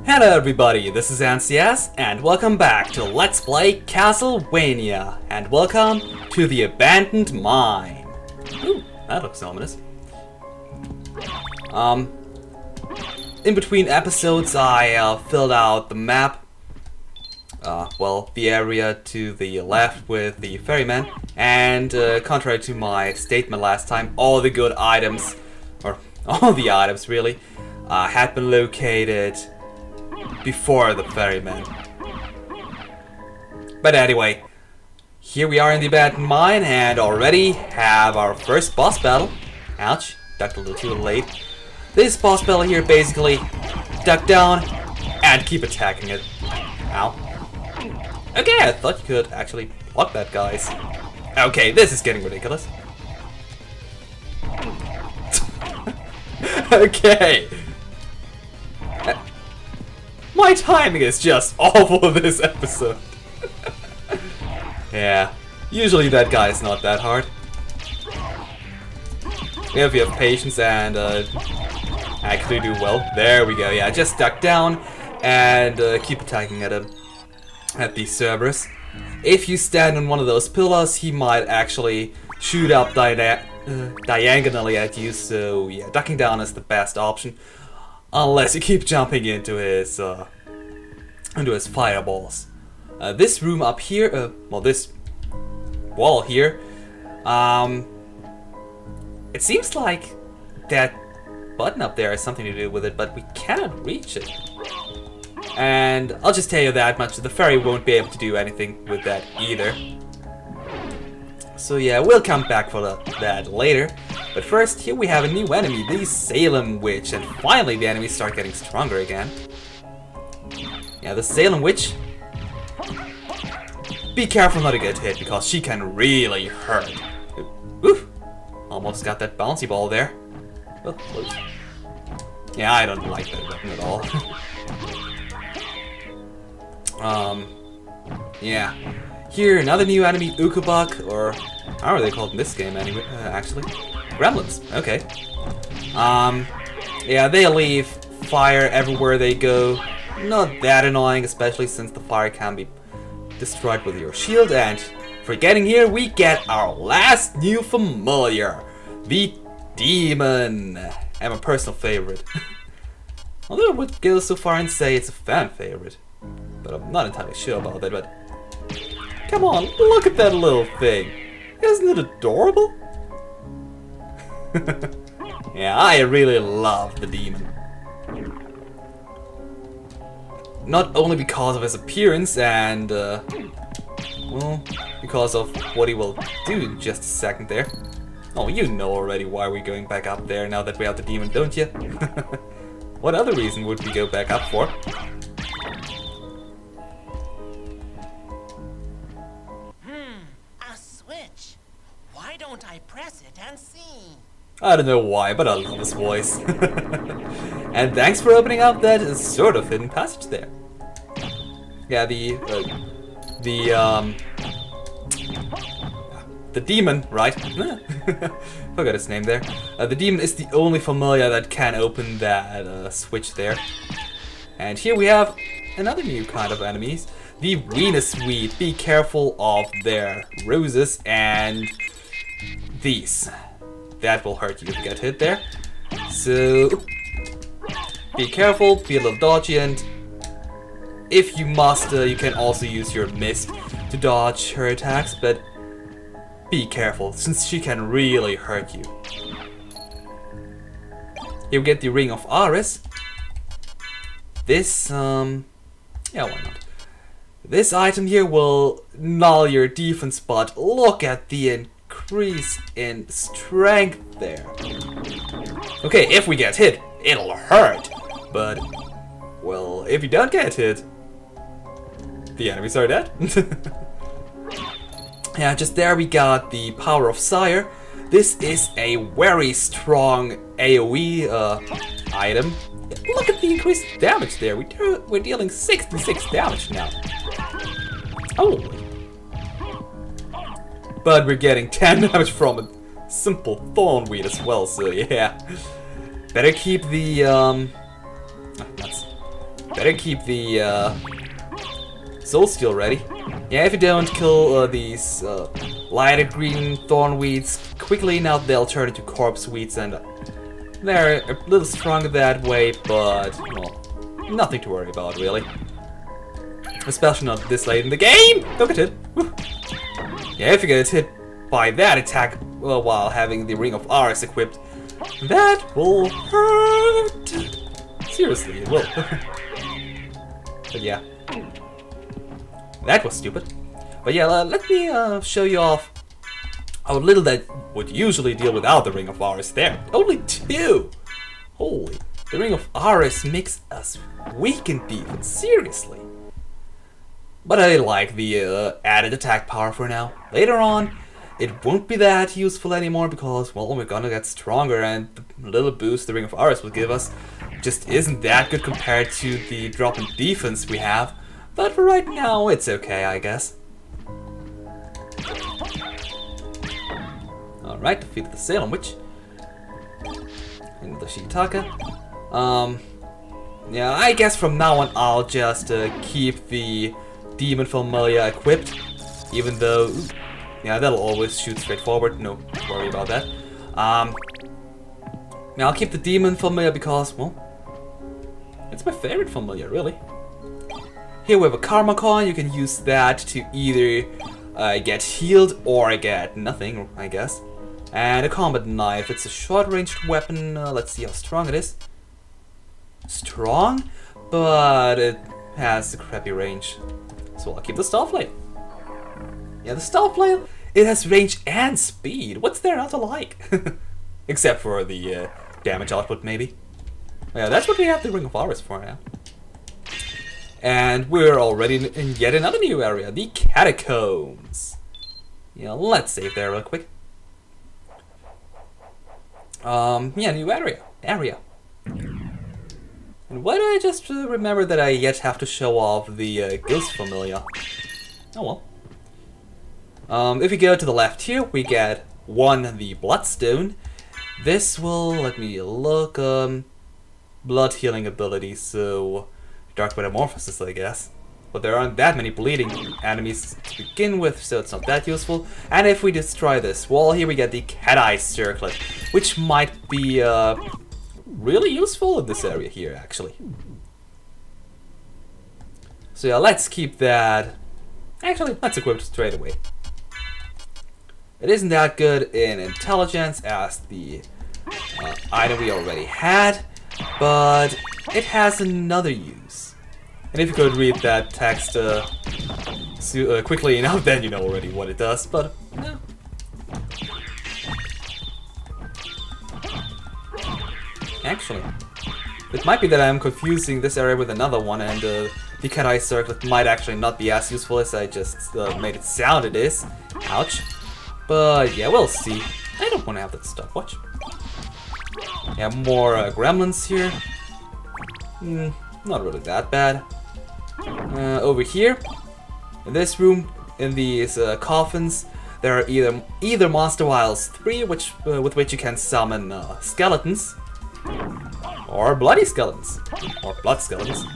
Hello everybody, this is NCS, and welcome back to Let's Play CastleVania, and welcome to the Abandoned Mine. Ooh, that looks ominous. In between episodes I filled out the map, well, the area to the left with the ferryman, and contrary to my statement last time, all the good items, or all the items really, had been located before the ferryman. But anyway, here we are in the abandoned mine and already have our first boss battle. Ouch, ducked a little too late. This boss battle here basically duck down and keep attacking it. Ow. Okay, I thought you could actually block that, guys. Okay, this is getting ridiculous. Okay. My timing is just awful this episode. Yeah, usually that guy is not that hard. If you have patience and actually do well. There we go, yeah, just duck down and keep attacking at him, at the Cerberus. If you stand on one of those pillars, he might actually shoot up diagonally at you, so yeah, ducking down is the best option. Unless you keep jumping into his fireballs. This room up here, well, this wall here, it seems like that button up there has something to do with it, but we cannot reach it. And I'll just tell you that much, the ferry won't be able to do anything with that either. So yeah, we'll come back for that later. But first, here we have a new enemy, the Salem Witch, and finally the enemies start getting stronger again. Yeah, the Salem Witch. Be careful not to get hit, because she can really hurt. Oof! Almost got that bouncy ball there. Oh, close. Yeah, I don't like that weapon at all. Yeah. Here, another new enemy, Ukobuk, or how are they called in this game anyway, actually? Gremlins, okay. Yeah, they leave fire everywhere they go. Not that annoying, especially since the fire can be destroyed with your shield. And for getting here, we get our last new familiar, the Demon, and my personal favorite. Although I would go so far and say it's a fan favorite, but I'm not entirely sure about that. But come on, look at that little thing. Isn't it adorable? Yeah, I really love the Demon. Not only because of his appearance and, well, because of what he will do in just a second there. Oh, you know already why we're going back up there now that we have the Demon, don't you? What other reason would we go back up for? A switch. Why don't I press it and see? I don't know why, but I love his voice. And thanks for opening up that sort of hidden passage there. Yeah, the Demon, right? Forgot his name there. The Demon is the only familiar that can open that switch there. And here we have another new kind of enemies, the Venusweed. Be careful of their roses and these. That will hurt you if you get hit there. So be careful, be a little dodgy, and if you must, you can also use your mist to dodge her attacks, but be careful, since she can really hurt you. You get the Ring of Aris. This, yeah, why not? This item here will null your defense, but look at the increase in strength there. Okay, if we get hit, it'll hurt, but, well, if you don't get hit, the enemies are dead. Yeah, just there we got the Power of Sire. This is a very strong AoE item. Look at the increased damage there. We're dealing 66 damage now. Holy. But we're getting 10 damage from a simple Thornweed as well, so yeah. Better keep the, better keep the Soul Steel ready. Yeah, if you don't kill these lighter green thorn weeds quickly, now they'll turn into corpse weeds, and they're a little stronger that way, but well, nothing to worry about really. Especially not this late in the game! Don't get hit! Woo. Yeah, if you get hit by that attack while having the Ring of Aris equipped, that will hurt! Seriously, it will. But yeah. That was stupid. But yeah, let me show you off how little that would usually deal without the Ring of Aris there. Only 2! Holy. The Ring of Aris makes us weak in defense, seriously. But I like the added attack power for now. Later on, it won't be that useful anymore because, well, we're gonna get stronger, and the little boost the Ring of Aris will give us just isn't that good compared to the drop in defense we have. But for right now, it's okay, I guess. Alright, defeated the Salem Witch. And the Shiitaka. Yeah, I guess from now on I'll just keep the Demon Familia equipped. Even though, yeah, that'll always shoot straight forward, no worry about that. Yeah, I'll keep the Demon Familia because, well, it's my favorite Familia, really. Here we have a Karma Coin, you can use that to either get healed or get nothing, I guess. And a Combat Knife, it's a short-ranged weapon, let's see how strong it is. Strong, but it has a crappy range. So I'll keep the Star Flail. Yeah, the Star Flail, it has range and speed, what's there not to like? Except for the damage output, maybe. Yeah, that's what we have the Ring of Aris for now. And we're already in yet another new area, the Catacombs. Yeah, let's save there real quick. Yeah, new area. And why do I just remember that I yet have to show off the Ghost Familia? Oh well. If we go to the left here, we get 1, the Bloodstone. This will, let me look, blood healing ability, so Dark Metamorphosis, I guess. But there aren't that many bleeding enemies to begin with, so it's not that useful. And if we destroy this wall here, we get the Cat Eye Circlet, which might be really useful in this area here, actually. So yeah, let's keep that. Actually, let's equip it straight away. It isn't that good in intelligence as the item we already had, but it has another use. And if you could read that text quickly enough, then you know already what it does, but no. Actually, it might be that I'm confusing this area with another one, and the Cat Eye Circlet might actually not be as useful as I just made it sound it is. Ouch. But yeah, we'll see. I don't want to have that stopwatch. Yeah, more gremlins here. Not really that bad. Over here, in this room, in these coffins, there are either Monster Vials 3, with which you can summon skeletons, or bloody skeletons, or blood skeletons.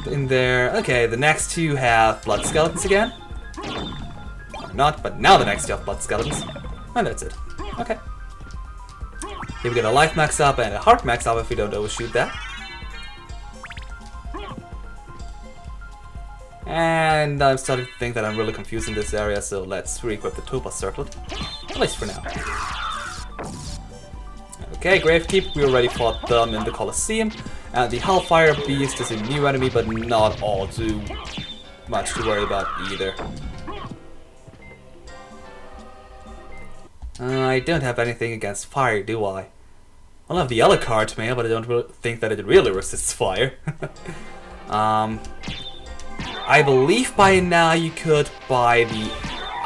In there, okay, the next 2 have blood skeletons again. Or not, but now the next 2 have blood skeletons, and that's it. Okay. Here we get a life max up and a heart max up if we don't overshoot that. And I'm starting to think that I'm really confusing this area, so let's re-equip the Topaz Circlet. At least for now. Okay, Gravekeep, we already fought them in the Colosseum. And the Hellfire Beast is a new enemy, but not all too much to worry about either. I don't have anything against fire, do I? I'll have the Alucard mail, but I don't think that it really resists fire. I believe by now you could buy the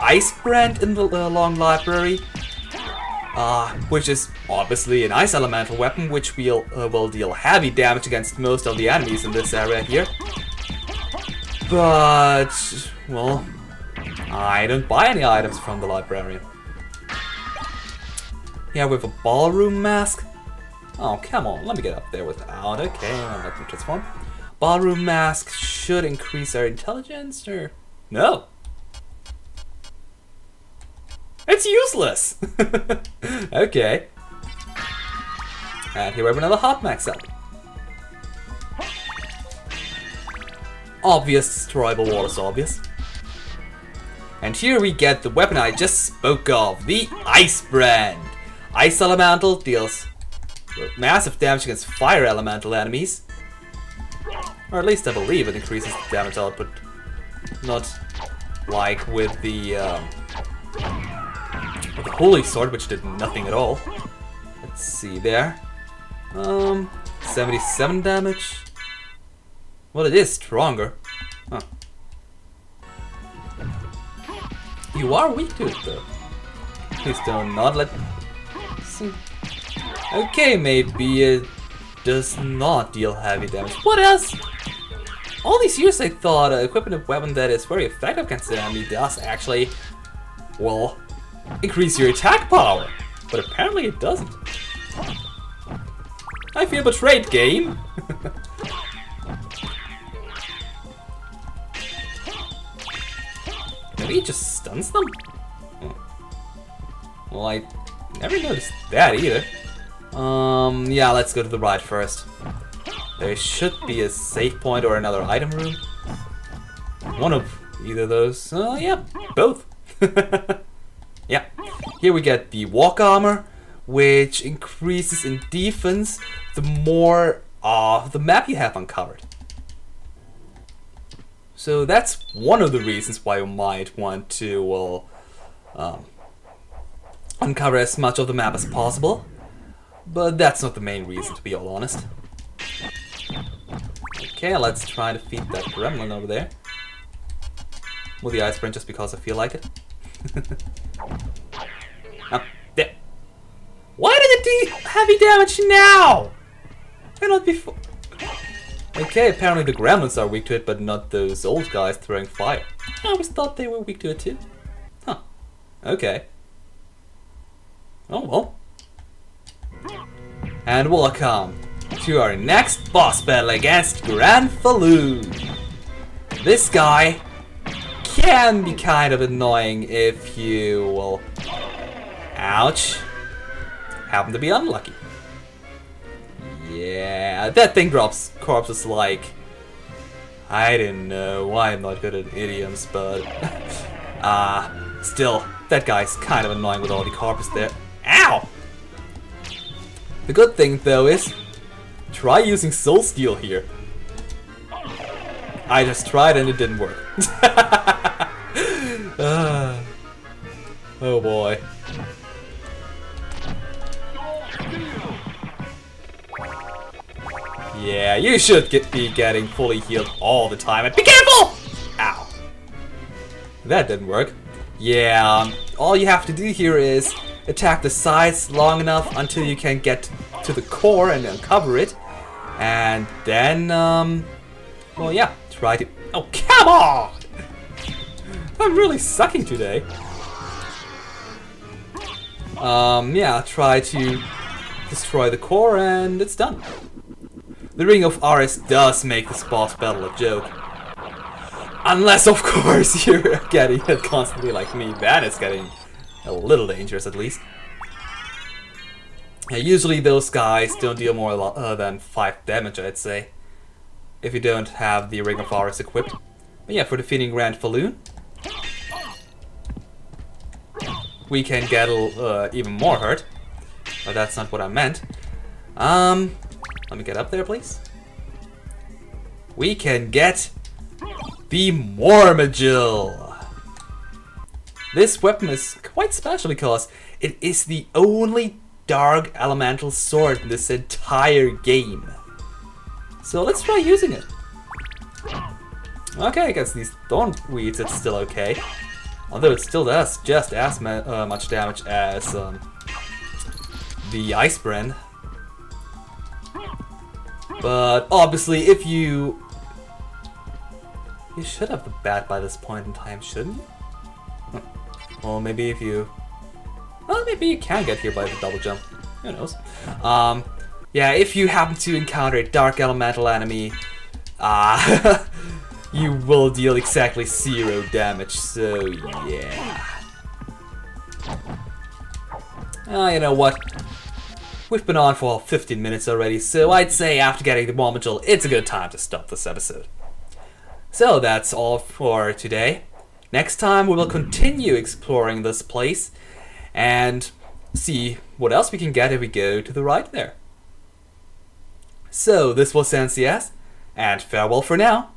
Ice Brand in the Long Library, which is obviously an Ice Elemental weapon, which will deal heavy damage against most of the enemies in this area here. But, well, I don't buy any items from the librarian. Yeah, with a ballroom mask. Oh, come on, let me get up there without. Okay, let me transform. ballroom mask should increase our intelligence, or no? It's useless! Okay. And here we have another hot max up. Obvious destroyable water's obvious. And here we get the weapon I just spoke of, the Ice Brand. Ice Elemental deals massive damage against fire elemental enemies. Or at least I believe it increases the damage output. Not like with the Holy Sword, which did nothing at all. Let's see there. 77 damage. Well, it is stronger. Huh. You are weak to it, though. Please don't not let... See. Okay, maybe it does not deal heavy damage. What else? All these years I thought equipping a weapon that is very effective against the enemy does actually, well, increase your attack power. But apparently it doesn't. I feel betrayed, game. Maybe it just stuns them? Well, I never noticed that either. Yeah, let's go to the right first. There should be a save point or another item room. One of either of those. Yeah, both. Yeah. Here we get the walk armor, which increases in defense the more of the map you have uncovered. So that's one of the reasons why you might want to, well, uncover as much of the map as possible. But that's not the main reason, to be all honest. Okay, let's try to defeat that gremlin over there. With the ice sprint just because I feel like it. There. Why did it do heavy damage now? Why not before? Okay, apparently the gremlins are weak to it, but not those old guys throwing fire. I always thought they were weak to it too. Huh. Okay. Oh well. And welcome to our next boss battle against Grand Falloon. This guy can be kind of annoying if you, well, ouch, happen to be unlucky. Yeah, that thing drops corpses like, I don't know why I'm not good at idioms, but still, that guy's kind of annoying with all the corpses there. Ow! The good thing though is, try using Soul Steel here. I just tried and it didn't work. Oh boy. Yeah, you should be getting fully healed all the time. And be careful! Ow. That didn't work. Yeah, all you have to do here is attack the sides long enough until you can get to the core and uncover it. And then, well, yeah, try to... Oh, come on! I'm really sucking today. Yeah, try to destroy the core and it's done. The Ring of Aris does make this boss battle a joke. Unless, of course, you're getting hit constantly like me. That is getting a little dangerous, at least. Yeah, usually those guys don't deal more than 5 damage, I'd say, if you don't have the Ring of Aris equipped. But yeah, for defeating Grand Falloon, we can get even more hurt. But that's not what I meant. Let me get up there, please. We can get the Mormagil. This weapon is quite special because it is the only dark elemental sword in this entire game. So let's try using it. Okay, against these thornweeds it's still okay. Although it still does just as much damage as the Ice Brand. But obviously if you should have the bat by this point in time, shouldn't you? Well, maybe if you... Well, maybe you can get here by the double jump. Who knows? Yeah, if you happen to encounter a dark elemental enemy, Ah, you will deal exactly 0 damage, so yeah. You know what? We've been on for 15 minutes already, so I'd say after getting the Bomb Module, it's a good time to stop this episode. So that's all for today. Next time we will continue exploring this place and see what else we can get if we go to the right there. So this was NCS, and farewell for now.